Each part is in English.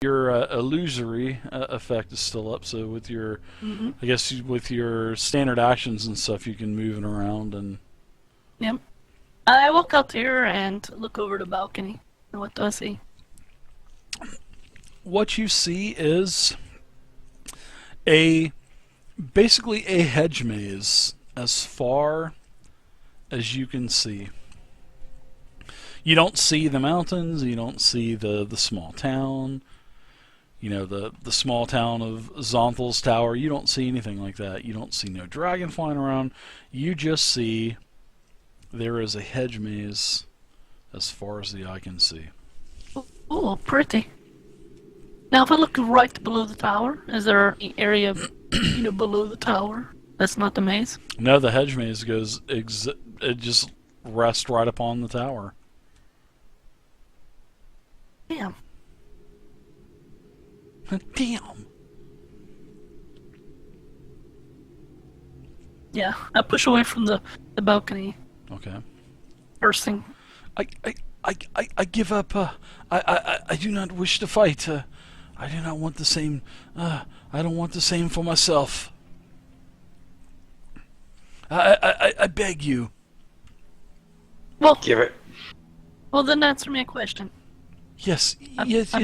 your illusory effect is still up. So with your, I guess with your standard actions and stuff, you can move it around and. Yep. I walk out here and look over the balcony. And what do I see? What you see is basically a hedge maze as far as you can see. You don't see the mountains, you don't see the small town, the small town of Xonthal's tower. You don't see anything like that. You don't see no dragon flying around. You just see there is a hedge maze as far as the eye can see. Oh, pretty. Now, if I look right below the tower, is there an area, below the tower that's not the maze? No, the hedge maze goes. It just rests right upon the tower. Damn. Damn. Yeah, I push away from the balcony. Okay. First thing. I give up. I do not wish to fight. I do not want the same. I don't want the same for myself. I beg you. Well, Give it. Well, then answer me a question. Yes. Yes.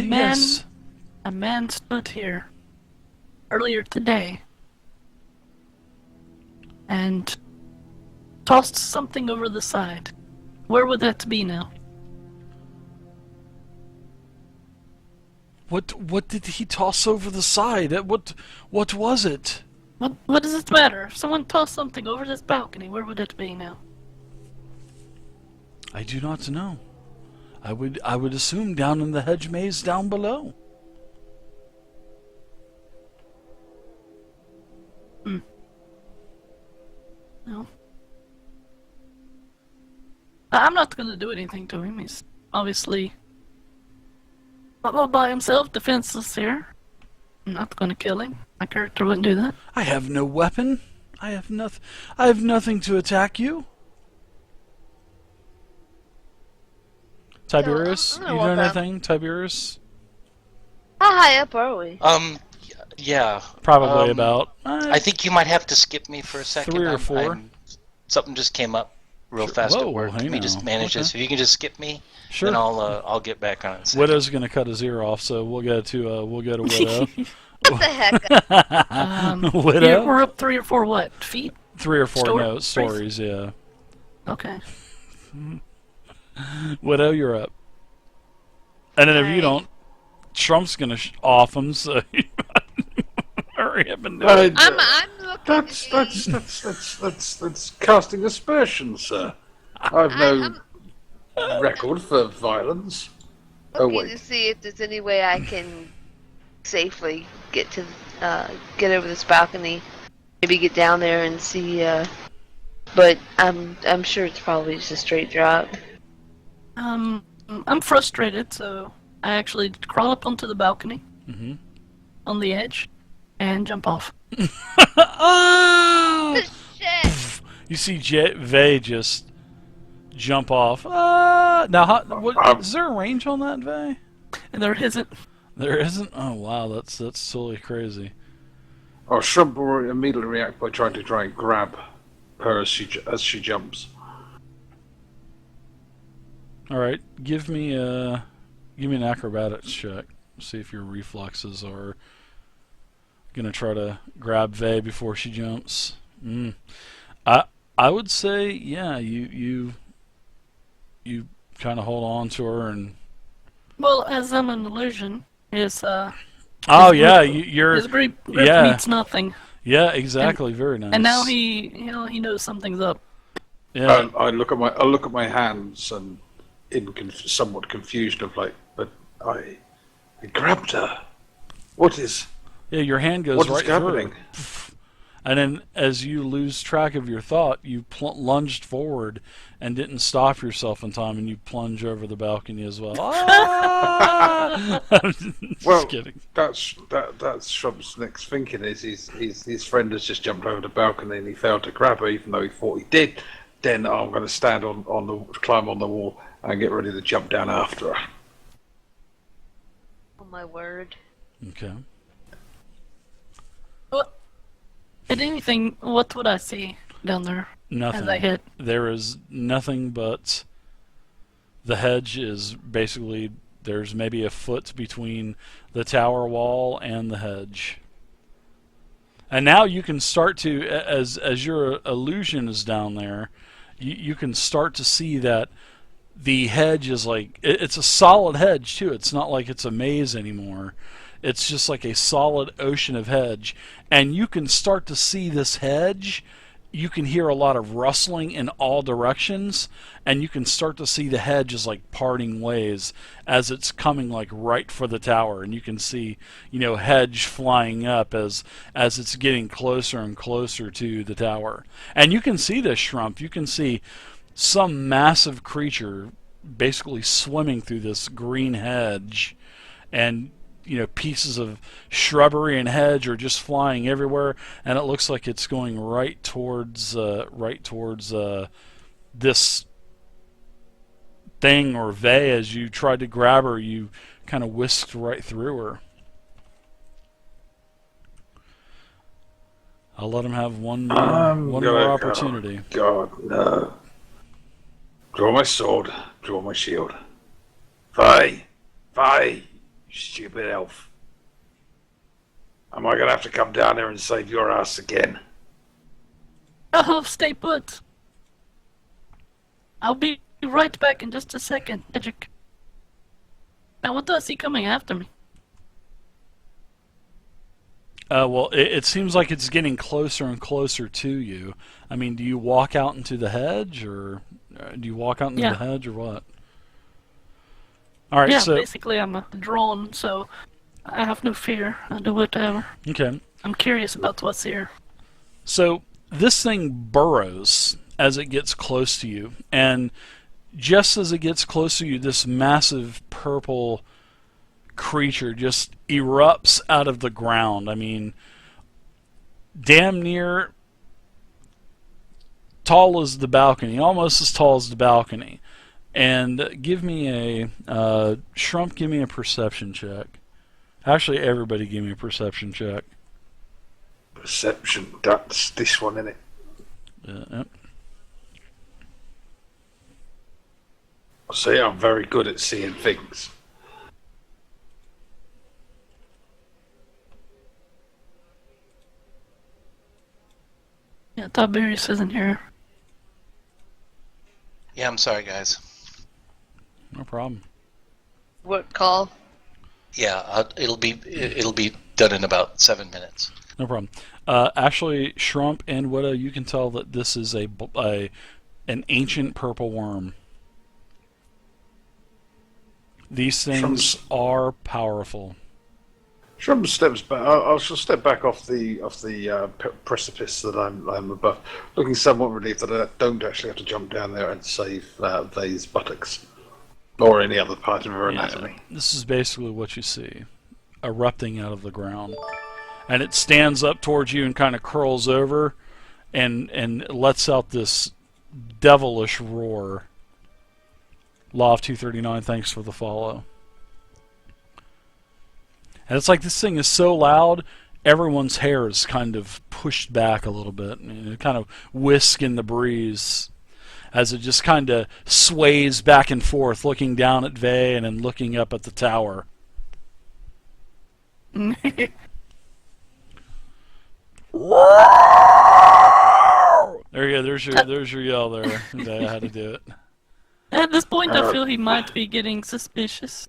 A man stood here earlier today and tossed something over the side. Where would that be now? What did he toss over the side? What was it? What does it matter? If someone tossed something over this balcony, where would it be now? I do not know. I would assume down in the hedge maze down below. No. I'm not gonna do anything to him. He's obviously not all by himself, defenseless here. I'm not gonna kill him. My character wouldn't do that. I have no weapon. I have nothing to attack you. Tiberius, I you want know that. anything, Tiberius? How high up are we? Yeah. Probably about. I think you might have to skip me for a second. 3 or 4. Something just came up real fast Whoa, at work. hang Let me just on. manage Okay. this. If you can just skip me, Sure. then I'll get back on it in a second. Widow's gonna cut his ear off, so we'll go to Widow. What the heck? Widow. We're up 3 or 4 what? Feet? 3 or 4 Stories? stories, yeah. Okay. Widow, you're up. And then if you Alright. don't, Trump's gonna off him. So hurry up and do it. I'm looking. That's casting aspersions, sir. I've no record for violence. Oh Looking wait. to see if there's any way I can safely get over this balcony. Maybe get down there and see. But I'm sure it's probably just a straight drop. I'm frustrated, so I actually crawl up onto the balcony on the edge and jump off. Oh! Shit! You see Vey just jump off. Now, is there a range on that, Vey? And there isn't. There isn't? Oh, wow, that's totally crazy. Oh, Shrub will immediately react by trying and grab her as she jumps. All right, give me an acrobatics check. See if your reflexes are gonna try to grab Vey before she jumps. I would say, yeah, you kind of hold on to her and. Well, as I'm an illusion, his Oh yeah, you're. his grip yeah. means nothing. Yeah, exactly. Very nice. And now he knows something's up. Yeah. I look at my hands and somewhat confusion of like, but I grabbed her. What is? Yeah, your hand goes What is right happening? through. And then, as you lose track of your thought, you lunged forward and didn't stop yourself in time, and you plunge over the balcony as well. Ah! Just Well, kidding. that's Shrub's next thinking is his friend has just jumped over the balcony and he failed to grab her, even though he thought he did. Then I'm going to climb on the wall and get ready to jump down after her. my word. Okay. What? At anything, what would I see down there Nothing. as I hit? There is nothing but the hedge is basically, there's maybe a foot between the tower wall and the hedge. And now you can start to, as your illusion is down there, you can start to see that the hedge is like, it's a solid hedge too. It's not like it's a maze anymore. It's just like a solid ocean of hedge. And you can start to see this hedge. You can hear a lot of rustling in all directions, and you can start to see the hedge is like parting ways as it's coming like right for the tower. And you can see, hedge flying up as it's getting closer and closer to the tower. And you can see this Shrump. You can see some massive creature basically swimming through this green hedge, and pieces of shrubbery and hedge are just flying everywhere, and it looks like it's going right towards this thing or vey. As you tried to grab her, you kind of whisked right through her. I'll let him have one more opportunity. God, no. Draw my sword, draw my shield. Fie! You stupid elf. Am I gonna have to come down here and save your ass again? Oh, stay put. I'll be right back in just a second, Edric. Now, what does he coming after me? Well, it seems like it's getting closer and closer to you. I mean, do you walk out into the hedge, or do you walk out into the hedge, or what? All right, so basically I'm a drone, so I have no fear. I do whatever. Okay. I'm curious about what's here. So this thing burrows as it gets close to you, and just as it gets close to you, this massive purple creature just erupts out of the ground. I mean, damn near tall as the balcony, almost as tall as the balcony. And give me a Shrump, give me a perception check. Actually, everybody give me a perception check. Perception, that's this one, isn't it? Yep. See, I'm very good at seeing things. Yeah, Tiberius isn't here. Yeah, I'm sorry, guys. No problem. Work call. Yeah, it'll be done in about 7 minutes. No problem. Actually, Shrump and Widow, you can tell that this is an ancient purple worm. These things are powerful. Shrum steps back. I shall step back off the precipice that I'm above, looking somewhat relieved that I don't actually have to jump down there and save Vey's buttocks or any other part of her anatomy. This is basically what you see, erupting out of the ground, and it stands up towards you and kind of curls over, and lets out this devilish roar. Law of 239, thanks for the follow. And it's like this thing is so loud, everyone's hair is kind of pushed back a little bit, and it kind of whisk in the breeze as it just kind of sways back and forth, looking down at Vey and then looking up at the tower. There you go. There's your yell there. I had to do it. At this point, I feel he might be getting suspicious.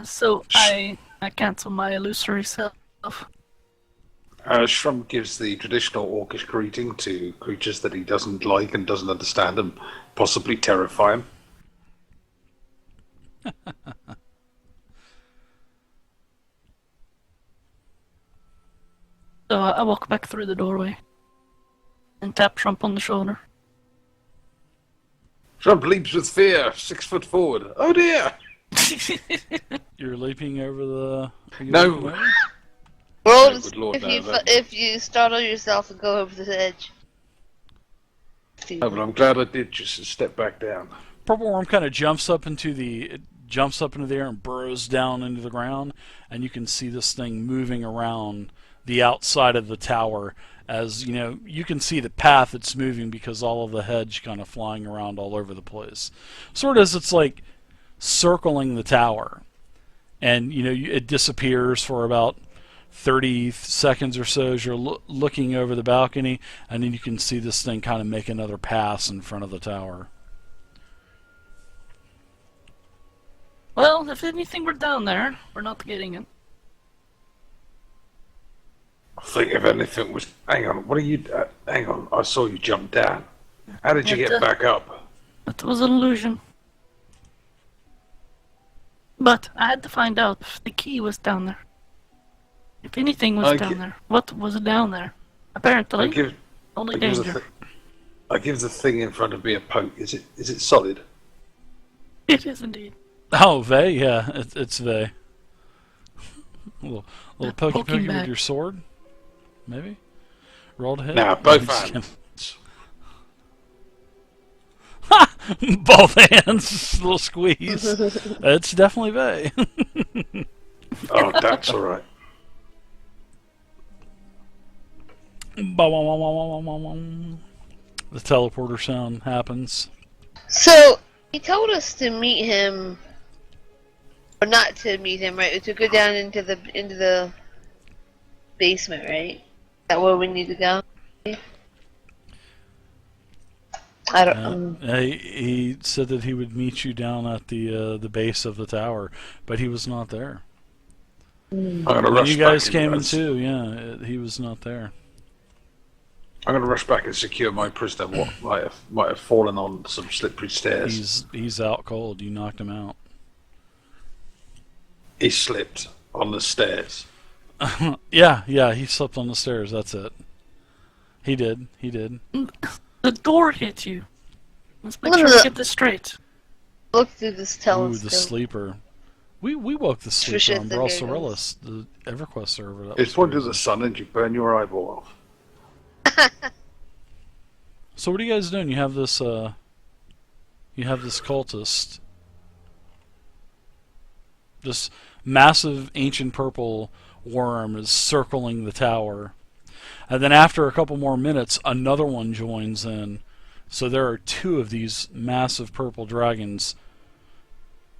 So I cancel my illusory self. Shrum gives the traditional orcish greeting to creatures that he doesn't like and doesn't understand and possibly terrify him. So I walk back through the doorway and tap Trump on the shoulder. Trump leaps with fear, 6 foot forward. Oh dear! You're leaping over the... No! Roll Oh, good Lord, if you startle yourself and go over the edge. Oh, but I'm glad I did just step back down. Purple Worm kind of jumps up into the jumps up into the air and burrows down into the ground, and you can see this thing moving around the outside of the tower. As you know, you can see the path it's moving because all of the hedge kind of flying around all over the place. Sort of as it's like circling the tower, and it disappears for about 30 seconds or so as you're looking over the balcony, and then you can see this thing kind of make another pass in front of the tower. Well, if anything were down there, we're not getting it. I think if anything was... Hang on, what are you... hang on, I saw you jump down. How did you get back up? It was an illusion. But I had to find out if the key was down there. If anything was down there, what was down there? Apparently, only danger. I give the thing in front of me a poke. Is it solid? It is indeed. Oh, Vey? Yeah, it's Vey. a little pokey with your sword? Maybe? Rolled ahead? Nah, both hands. Ha! Both hands. A little squeeze. It's definitely Vey. Oh, that's alright. The teleporter sound happens. So, he told us to meet him, or not to meet him, right? To go down into the basement, right? Is that where we need to go? I don't. He said that he would meet you down at the base of the tower, but he was not there. When you guys came in too, he was not there. I'm going to rush back and secure my prisoner. What might have fallen on some slippery stairs. He's out cold. You knocked him out. He slipped on the stairs. Yeah, he slipped on the stairs. That's it. He did. The door hit you. Let's make sure we get this straight. Look through this telescope. Ooh, the sleeper. We woke the sleeper on Bralsorellis, the EverQuest server. It's pointing to the sun and you burn your eyeball off. So what are you guys doing? You have this cultist. This massive ancient purple worm is circling the tower. And then after a couple more minutes, another one joins in. So there are two of these massive purple dragons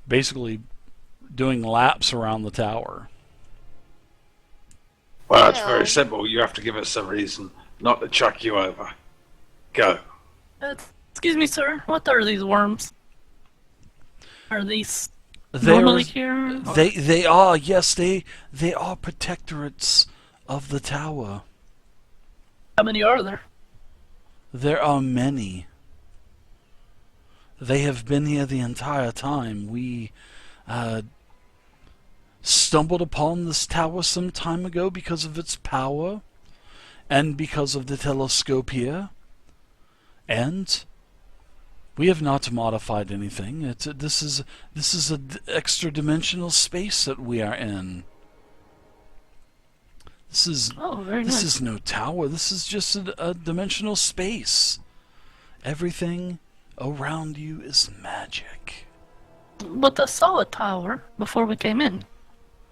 basically doing laps around the tower. Well, it's very simple. You have to give us a reason not to chuck you over. Go. Excuse me, sir. What are these worms? Are these normally here? They are, yes, they are protectorates of the tower. How many are there? There are many. They have been here the entire time. We stumbled upon this tower some time ago because of its power and because of the telescope here. And we have not modified anything. This is an extra dimensional space that we are in. This is nice. is no tower. This is just a dimensional space. Everything around you is magic. But I saw a tower before we came in.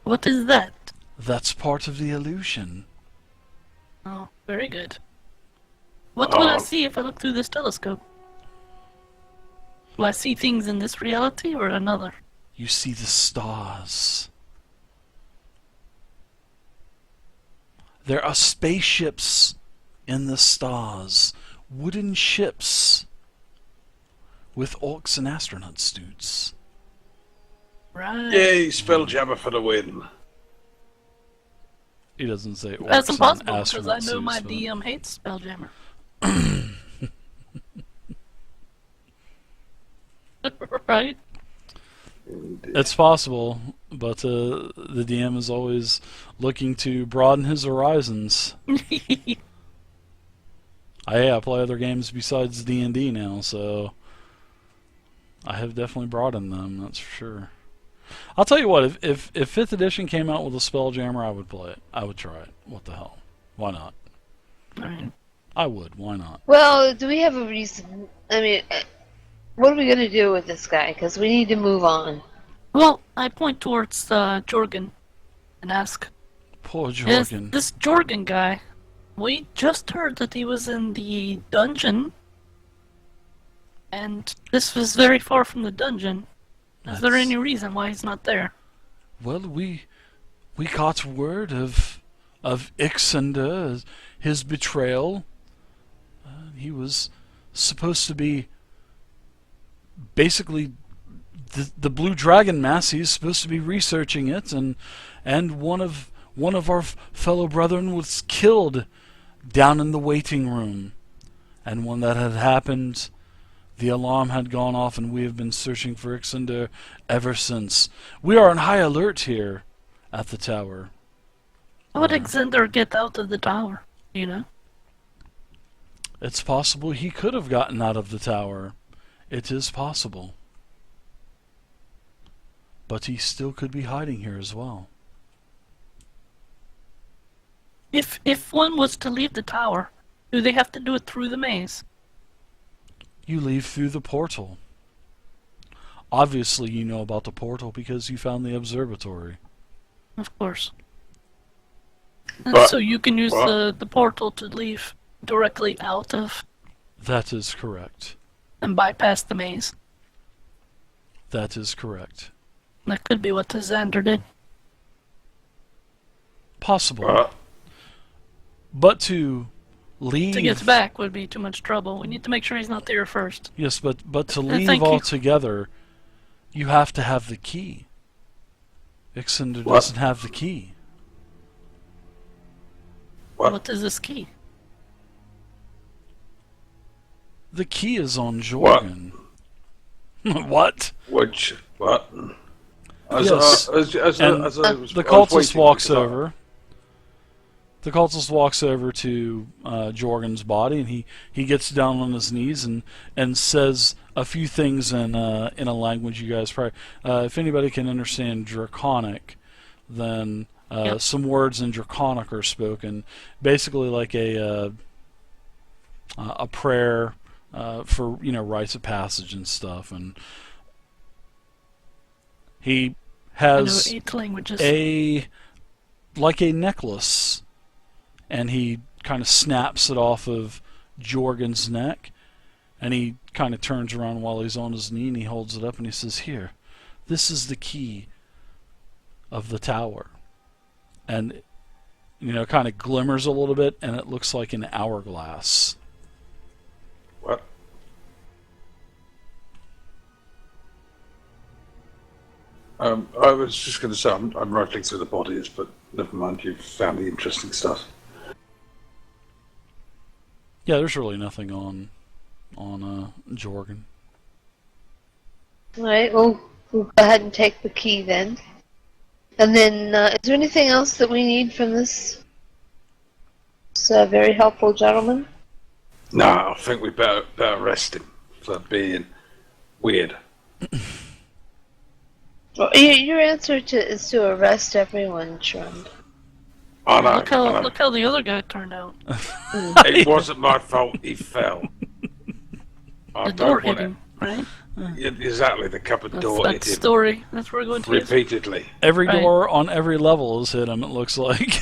What is that? That's part of the illusion. Oh, very good. What will I see if I look through this telescope? Will I see things in this reality or another? You see the stars. There are spaceships in the stars. Wooden ships with orcs and astronaut suits. Right. Yay, Spelljammer for the win. He doesn't say orcs. That's impossible and because astronaut I know my suits, but- DM hates Spelljammer. Right? It's possible, but the DM is always looking to broaden his horizons. I play other games besides D&D now, so I have definitely broadened them, that's for sure. I'll tell you what, if 5th edition came out with a Spelljammer, I would play it. I would try it. What the hell? Why not? Right. I would. Why not? Well, do we have a reason? I mean, what are we going to do with this guy? Because we need to move on. Well, I point towards Jorgen and ask, Poor "Is Jorgen. this Jorgen guy? We just heard that he was in the dungeon, and this was very far from the dungeon. Is there That's- any reason why he's not there?" Well, we got word of Ixander, his betrayal. He was supposed to be basically the Blue Dragon mass. He's supposed to be researching it, and one of our fellow brethren was killed down in the waiting room. And when that had happened, the alarm had gone off, and we have been searching for Ixander ever since. We are on high alert here at the tower. How would Xander get out of the tower? You know? It's possible he could have gotten out of the tower. It is possible. But he still could be hiding here as well. If one was to leave the tower, do they have to do it through the maze? You leave through the portal. Obviously you know about the portal because you found the observatory. Of course. And But- so you can use well- the portal to leave directly out of That is correct. and bypass the maze. That is correct. That could be what the Xander did. Possible. But to leave... To get back would be too much trouble. We need to make sure he's not there first. Yes, but to Thank leave you. altogether, you have to have the key. Ixander What? doesn't have the key. What? What is this key? The key is on Jorgen. What? Which what? Yes. As And I was, the I was cultist waiting walks because I- over. The cultist walks over to Jorgen's body, and he gets down on his knees and says a few things in a language you guys probably. If anybody can understand Draconic, then Yep. some words in Draconic are spoken, basically like a prayer for rites of passage and stuff, and he I know has 8 languages. a necklace, and he kind of snaps it off of Jorgen's neck, and he kind of turns around while he's on his knee, and he holds it up and he says, "Here, this is the key of the tower," and kind of glimmers a little bit, and it looks like an hourglass. What? I was just going to say I'm rifling through the bodies, but never mind. You've found the interesting stuff. Yeah, there's really nothing on Jorgen. Alright, well, we'll go ahead and take the key then. And then, is there anything else that we need from this very helpful gentleman? No, I think we better arrest him for being weird. Well, your answer is to arrest everyone, Trund. I know. Look how the other guy turned out. It wasn't my fault. He fell. I The door don't hit want him, right? it. Exactly, the cupboard That's door that hit him story. That's where we're going to use. repeatedly. Every Right. door on every level has hit him, it looks like.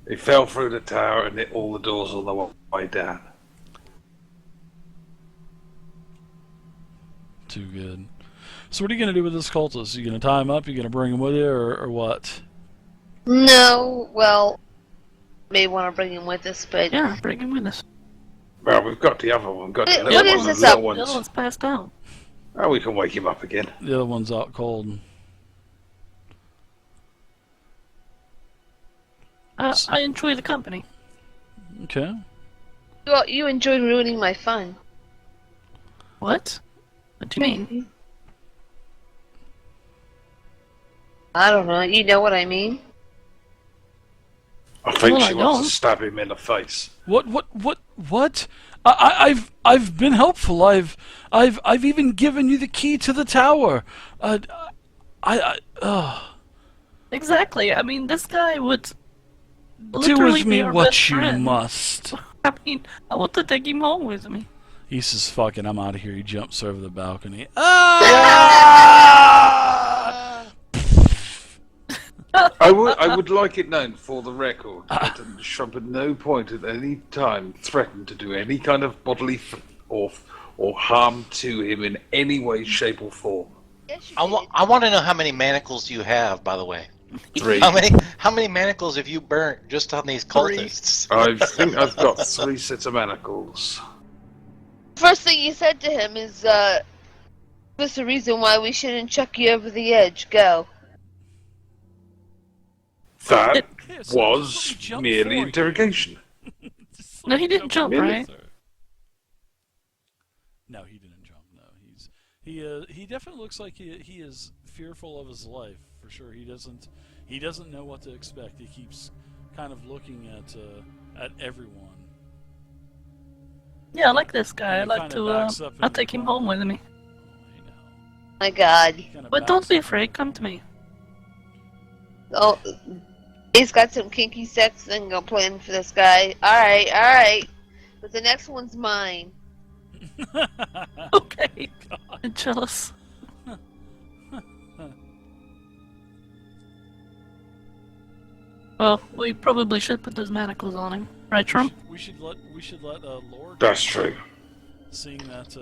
He fell through the tower and hit all the doors on the way down. Too good. So what are you going to do with this cultist? You going to tie him up? You going to bring him with you, or what? No, well, may want to bring him with us, but Yeah, bring him with us. Well, we've got the other one. Got the What little is one, this the little up? ones. The other one's passed out. Oh, we can wake him up again. The other one's out cold. I enjoy the company. Okay. you enjoy ruining my fun. What? What do you mean? I don't know. You know what I mean? I think Well, she I wants don't. to stab him in the face. What? I've been helpful. I've even given you the key to the tower. Exactly. I mean, this guy would Do literally with be me our what best you friend. must. I mean, I want to take him home with me. He says, "Fuck it, I'm out of here." He jumps over the balcony. Ah! I would like it known for the record that Shrub at no point at any time threatened to do any kind of bodily or harm to him in any way, shape, or form. Yes, you I did. want to know how many manacles you have, by the way. 3. How many manacles have you burnt just on these cultists? I think I've got 3 sets of manacles. First thing you said to him is, "What's the reason why we shouldn't chuck you over the edge? Go." That Yeah, so was he jumped merely for you. interrogation. No, he didn't jump, Really? right? No, he didn't jump. No, he definitely looks like he is fearful of his life for sure. He doesn't know what to expect. He keeps kind of looking at everyone. Yeah, I like this guy. He I'd like kinda to, backs up in I'll the take him corner. home with me. Oh, I know. My God. He kinda But don't backs be up. afraid, come to me. Oh, he's got some kinky sex thing planned for this guy. All right. But the next one's mine. Okay. I'm jealous. Well, we probably should put those manacles on him, right, Trump? We should let Lord. That's true. Seeing that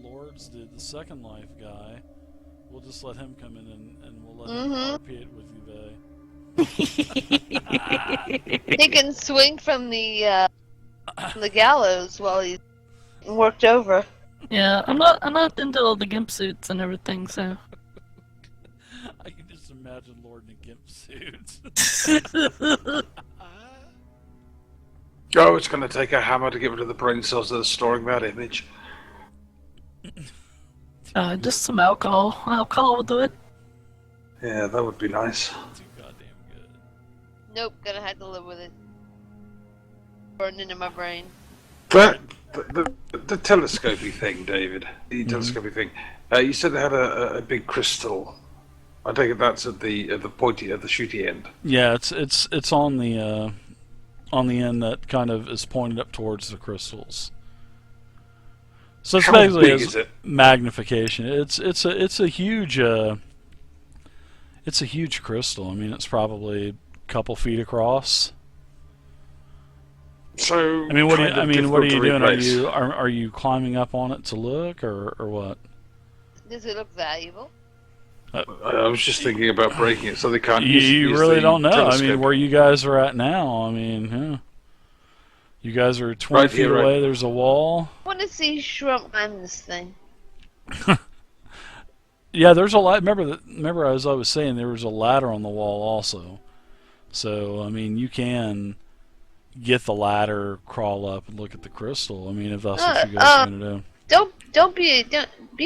Lords did the Second Life guy, we'll just let him come in and we'll let him RP it with you, He can swing from the gallows while he's worked over. Yeah, I'm not into all the gimp suits and everything, so. I can just imagine Lord in a gimp suit. Oh, it's going to take a hammer to get rid of the brain cells that are storing that image. Just some alcohol. Alcohol will do it. Yeah, that would be nice. Too goddamn good. Nope, gonna have to live with it. Burned into my brain. But the telescopy thing, David, the telescopy thing, you said it had a big crystal. I take it that's at the pointy, at the shooty end. Yeah, it's on the end that kind of is pointed up towards the crystals. So it's How basically big is it? magnification. It's a huge crystal. I mean, it's probably a couple feet across. So, I mean, what are kind of you difficult to doing? replace. Are you climbing up on it to look, or what? Does it look valuable? I was just thinking about breaking it so they can't use You really the don't know. I telescope. mean, where you guys are at now. I mean, yeah. You guys are 20 Right feet here, right. away. There's a wall. I want to see Shrump climb this thing. Yeah, there's a lot. Remember, as I was saying, there was a ladder on the wall also. So I mean, you can get the ladder, crawl up, and look at the crystal. I mean, if that's what you guys are gonna do. Don't be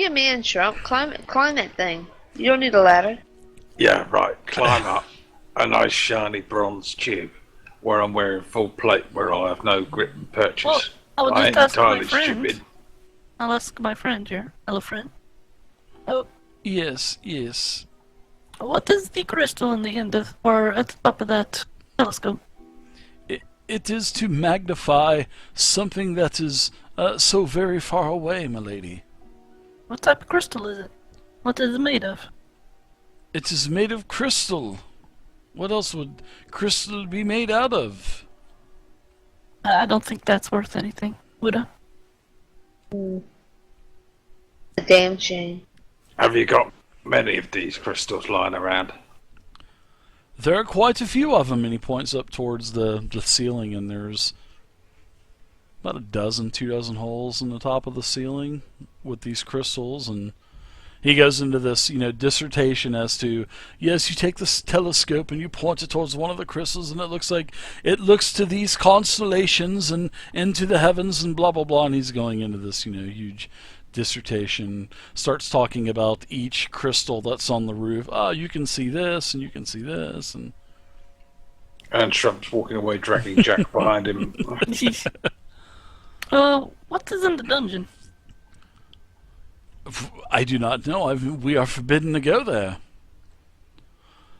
a man, Shrump. Climb that thing. You don't need a ladder. Yeah, right. Climb up a nice shiny bronze tube where I'm wearing full plate, where I have no grip and purchase. Well, I would I just ain't ask my entirely friend. stupid. I'll ask my friend here. Hello, friend. Oh, Yes. what is the crystal in the end of, or at the top of that telescope? It is to magnify something that is so very far away, my lady. What type of crystal is it? What is it made of? It is made of crystal. What else would crystal be made out of? I don't think that's worth anything, would I? A damn shame. Have you got many of these crystals lying around? There are quite a few of them, and he points up towards the ceiling, and there's about 2 dozen holes in the top of the ceiling with these crystals, and he goes into this, dissertation as to, yes, you take this telescope and you point it towards one of the crystals, and it looks to these constellations and into the heavens and blah blah blah, and he's going into this, huge dissertation, starts talking about each crystal that's on the roof. Oh, you can see this, and you can see this, and Shrump's walking away, dragging Jack behind him. What is in the dungeon? I do not know. We are forbidden to go there.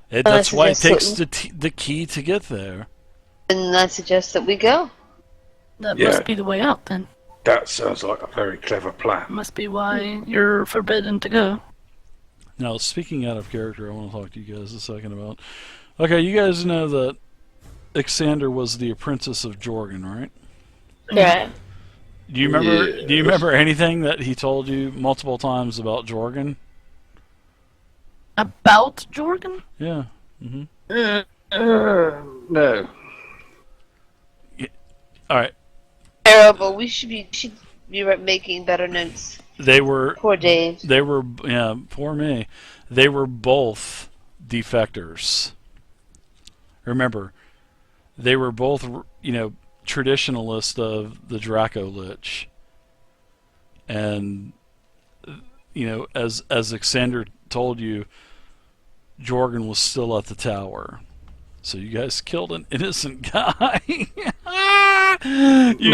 That's why it takes the key to get there. And I suggest that we go. That Yeah. must be the way out, then. That sounds like a very clever plan. Must be why you're forbidden to go. Now, speaking out of character, I want to talk to you guys a second about. Okay, you guys know that Xander was the apprentice of Jorgen, right? Yeah. Do you remember? Yes. Do you remember anything that he told you multiple times about Jorgen? About Jorgen? Yeah. No. All right. Terrible. We should be making better notes. They were. Poor Dave. They were. Yeah. Poor me. They were both defectors. Remember, they were both. Traditionalist of the Draco Lich, and as Xander told you, Jorgen was still at the tower, so you guys killed an innocent guy. You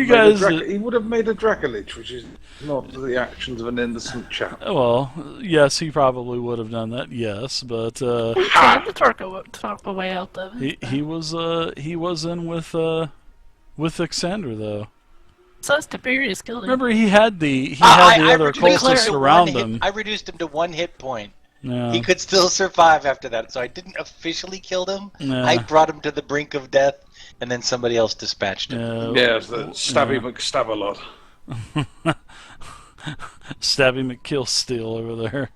guys. He would have made a Dracolich, which is not the actions of an innocent chap. Well, yes, he probably would have done that. Yes, but We tried to talk a way out of it. he was in with Xander though. So Tiberius killed him. Remember, he had the other reduced cultists to around one hit- him. I reduced him to 1 hit point. Yeah. He could still survive after that, so I didn't officially kill him. Yeah. I brought him to the brink of death, and then somebody else dispatched him. Yeah, it's the Stabby McStab-a-lot. Stabby McKillsteel over there.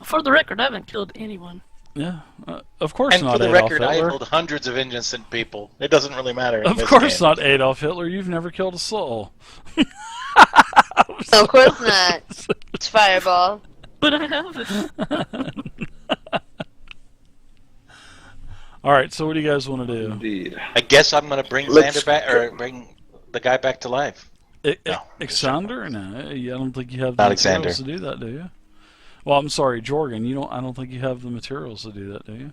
For the record, I haven't killed anyone. Yeah, of course And not for the Adolf record, I Hitler. killed hundreds of innocent people. It doesn't really matter. in Of this course game. not Adolf Hitler. You've never killed a soul. No, of course not. It's Fireball. But I haven't. All right, so what do you guys want to do? Indeed. I guess I'm going to bring Let's Xander back, or bring the guy back to life. No. Xander? No, I don't think you have the Not materials Xander. to do that, do you? Well, I'm sorry, Jorgen. I don't think you have the materials to do that, do you?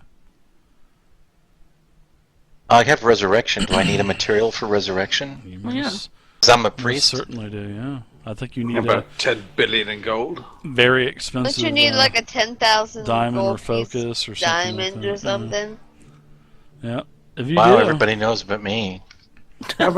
I have resurrection. Do I need a material for resurrection? You Well, yeah. most- Because I'm a most priest. certainly do. Yeah, I think you need About a 10 billion in gold. very expensive. Don't you need like a 10,000 diamond gold or focus piece or something diamond like or that, something? Yeah, if you Wow, do, everybody knows but me. How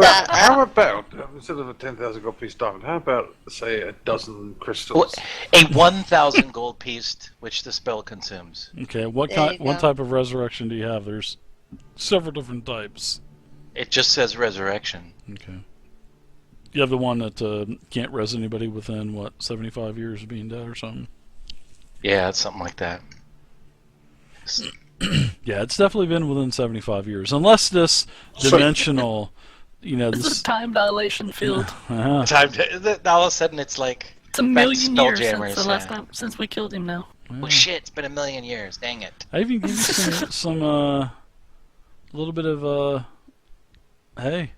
about instead of a 10,000 gold piece diamond, how about, say, a dozen crystals? A 1,000 gold piece, which the spell consumes. Okay, what There you what go. type of resurrection do you have? There's several different types. It just says resurrection. Okay. You have the one that can't res anybody within, 75 years of being dead or something? Yeah, it's something like that. Yeah, it's definitely been within 75 years. Unless this dimensional, This is this... a time dilation field. Uh-huh. Time to, all of a sudden it's like, It's a million years Spelljammers, since the last yeah. time since we killed him. Now. oh shit, it's been 1,000,000 years. Dang it. I even give you some little bit of, hey,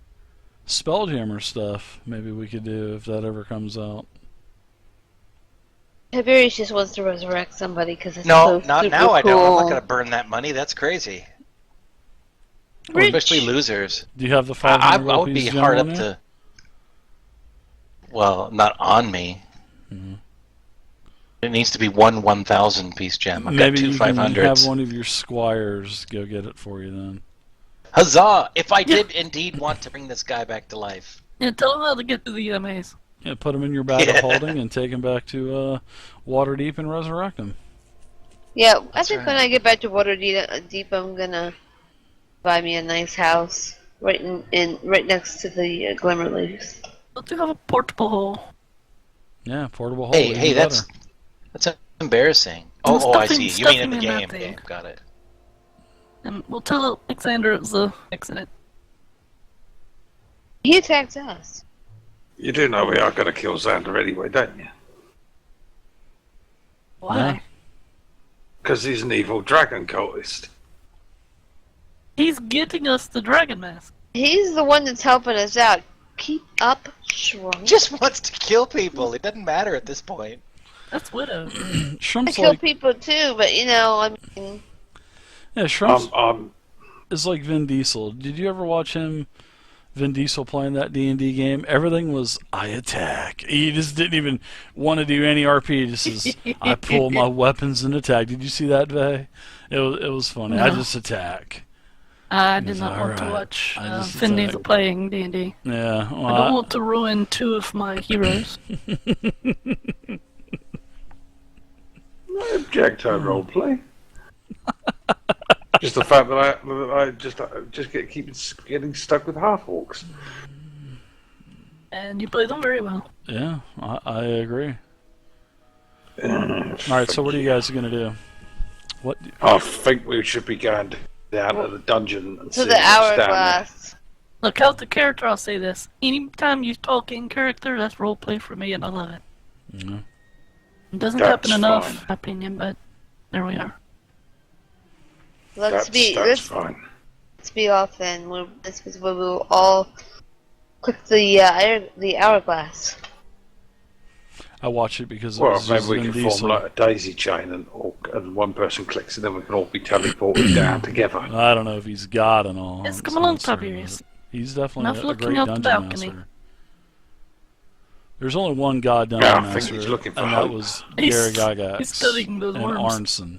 Spelljammer stuff maybe we could do if that ever comes out. Tiberius just wants to resurrect somebody because it's No, so not super now. I don't. I'm cool. not gonna burn that money. That's crazy. Rich. Especially losers. Do you have the I 500 would be hard up to. Well, not on me. Mhm. It needs to be one 1,000 piece gem. I've Maybe got two you can 500s. have one of your squires go get it for you then. Huzzah! If I did indeed want to bring this guy back to life. Yeah, tell him how to get to the maze. Yeah, put him in your bag Yeah. of holding and take him back to Waterdeep and resurrect him. Yeah, I That's think right. when I get back to Waterdeep, I'm gonna buy me a nice house right right next to the Glimmer Leaves. Don't you have a portable hole? Yeah, portable hole. Hey, even hey, better. that's embarrassing. Well, Oh, I stuffing- see. You mean in stuffing the in that game? thing. Okay, got it. And we'll tell Alexander it was an accident. He attacked us. You do know we are going to kill Xander anyway, don't you? Why? Yeah. Because he's an evil dragon cultist. He's getting us the dragon mask. He's the one that's helping us out. Keep up strong. Just wants to kill people. It doesn't matter at this point. That's Widow. I Shrimp's kill like people too, but I mean, yeah, Shrimp's Um, is like Vin Diesel. Did you ever watch him, Vin Diesel, playing that D&D game? Everything was I attack. He just didn't even want to do any RP. Just is I pull my weapons and attack. Did you see that, Vay? It was funny. I No. just attack. I He did said, not want to "Alright, watch I just Vin Diesel attacked." playing D&D. Yeah, well, I don't want to ruin 2 of my heroes. I object to roleplay. Just the fact that I just keep getting stuck with half orcs. And you play them very well. yeah, I agree. Alright, so what are you guys going to do? What? I think we should be going down to the dungeon and To see the what's down there. hourglass. Look, out the character, I'll say this. Anytime you talk in character, that's roleplay for me, and I love it. Yeah. It doesn't That's happen enough, fine. in my opinion, but there we are. Let's That's fine. be off then. This is where we'll all click the hourglass. I watch it because it Well, was maybe just we Vin can Diesel. form like a daisy chain, and one person clicks, and then we can all be teleported down together. I don't know if he's God and all. Yes, come so along, I'm sorry, Tiberius. but He's definitely Enough a looking great out the dungeon balcony. master. There's only one God Yeah, dungeon I think master, he's looking for and that hope. was He's- Gary Gygax he's studying those and worms. Arnson.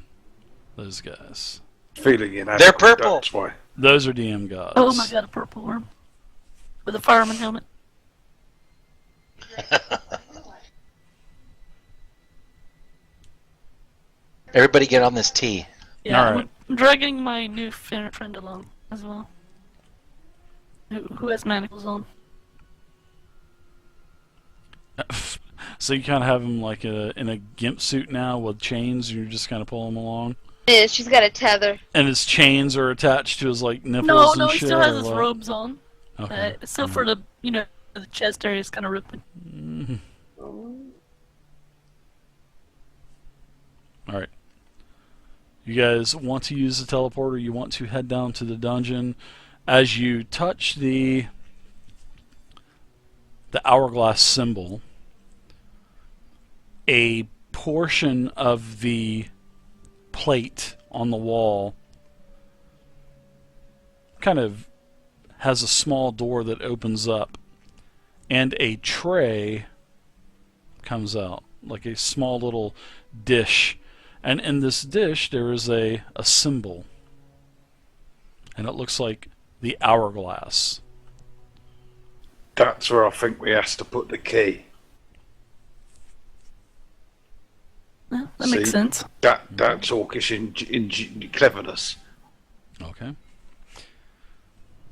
Those guys. Feeling inadequate. They're purple. That's why. Those are DM gods. Oh my god, a purple worm. With a fireman helmet. Everybody get on this tee. Yeah, Alright. I'm dragging my new friend along as well. Who has manacles on. So you kind of have him like in a gimp suit now with chains. And you're just kind of pulling him along, Yeah, she's got a tether. and his chains are attached to his like nipples No, and no, he shit. still has or his what? robes on. Okay. Except for the chest area is kind of ripping. All right. You guys want to use the teleporter? You want to head down to the dungeon? As you touch the hourglass symbol, a portion of the plate on the wall kind of has a small door that opens up, and a tray comes out, like a small little dish. And in this dish there is a symbol, and it looks like the hourglass. That's where I think we have to put the key. Yeah, that makes See? sense. That's orcish in cleverness. Okay.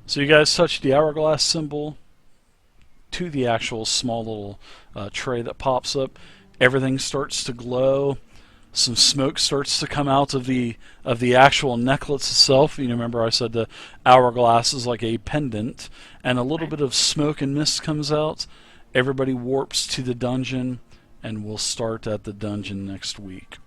So you guys touch the hourglass symbol to the actual small little tray that pops up. Everything starts to glow. Some smoke starts to come out of the actual necklace itself. You remember I said the hourglass is like a pendant, and a little bit of smoke and mist comes out. Everybody warps to the dungeon, and we'll start at the dungeon next week.